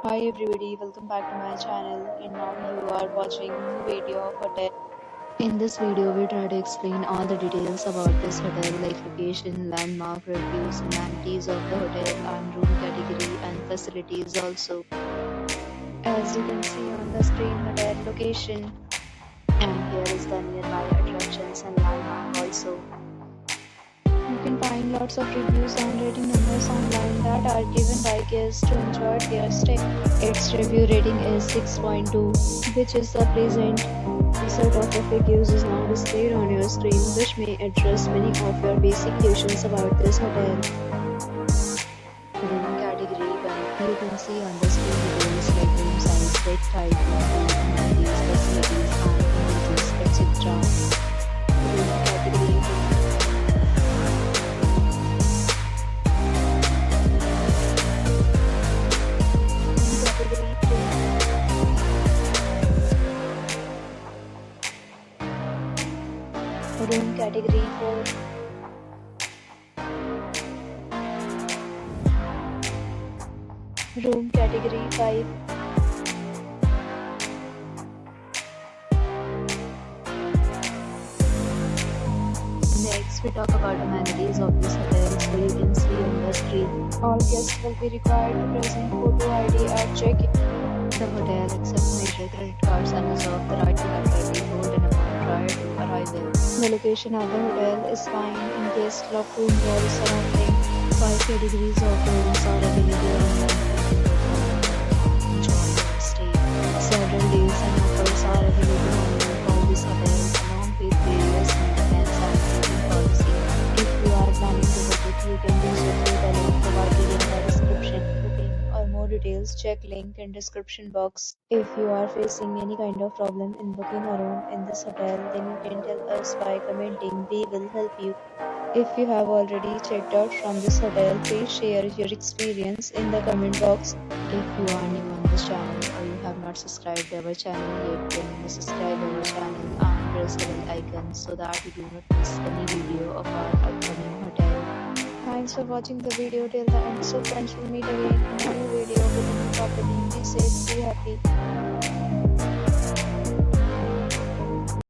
Hi everybody, welcome back to my channel, and now you are watching new video of hotel. In this video, we try to explain all the details about this hotel like location, landmark, reviews, amenities of the hotel and room category and facilities also. As you can see on the screen, hotel location, and here is the nearby attractions and landmark also. You can find lots of reviews and rating numbers online that are given by guests to enjoy their stay. Its review rating is 6.2, which is the pleasant. A set of FAQs is now displayed on your screen, which may address many of your basic questions about this hotel. Room category 1. You can see on the screen details like room size, bed type, amenities, facilities, and images, etc. Room category 2. Room category 4. Room category 5. Next, we talk about amenities of this hotel, so you can see on the screen. All guests will be required to present photo ID at check-in. The hotel accepts major credit cards and reserves the right to temporarily hold an amount prior to arrival. The location of the hotel is fine in case locked room walls surrounding. 5 categories of rooms are available online. Enjoy your stay. Several days and offers are available online for this hotel along with various maintenance and cleaning policy. If you are planning to visit, you can do so through the link provided in the description. Or more details, check link in description box. If you are facing any kind of problem in booking a room in this hotel, then you can tell us by commenting. We will help you. If you have already checked out from this hotel, please share your experience in the comment box. If you are new on this channel or you have not subscribed our channel yet, then you must subscribe our channel and press the bell icon so that you do not miss any video of our upcoming hotel. Thanks for watching the video till the end. So friends, will meet again in a new video with a new property. Be safe, be happy.